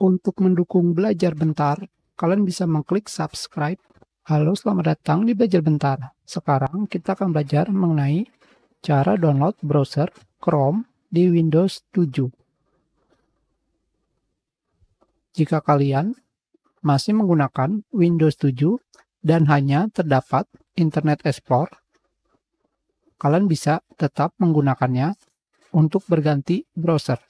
Untuk mendukung Belajar Bentar, kalian bisa mengklik subscribe. Halo, selamat datang di Belajar Bentar. Sekarang kita akan belajar mengenai cara download browser Chrome di Windows 7. Jika kalian masih menggunakan Windows 7 dan hanya terdapat Internet Explorer, kalian bisa tetap menggunakannya untuk berganti browser.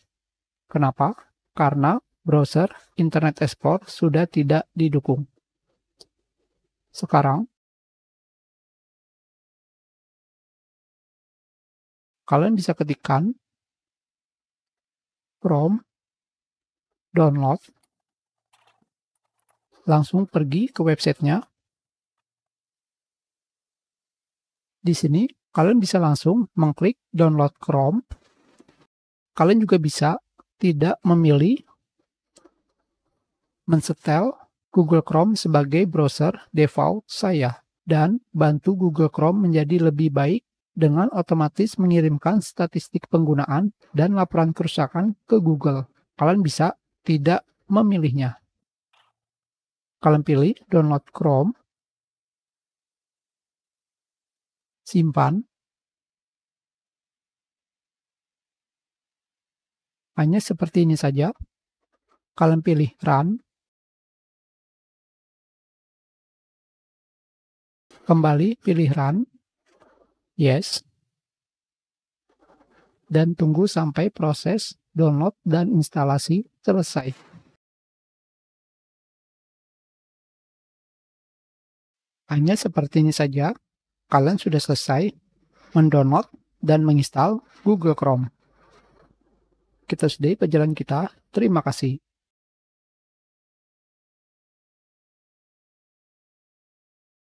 Kenapa? Karena browser Internet Explorer sudah tidak didukung. Sekarang, kalian bisa ketikkan Chrome download, langsung pergi ke websitenya. Di sini, kalian bisa langsung mengklik download Chrome. Kalian juga bisa tidak memilih mensetel Google Chrome sebagai browser default saya dan bantu Google Chrome menjadi lebih baik dengan otomatis mengirimkan statistik penggunaan dan laporan kerusakan ke Google. Kalian bisa tidak memilihnya. Kalian pilih download Chrome, simpan. Hanya seperti ini saja. Kalian pilih run. Kembali pilih run. Yes. Dan tunggu sampai proses download dan instalasi selesai. Hanya seperti ini saja, kalian sudah selesai mendownload dan menginstal Google Chrome. Kita sudahi pelajaran kita. Terima kasih.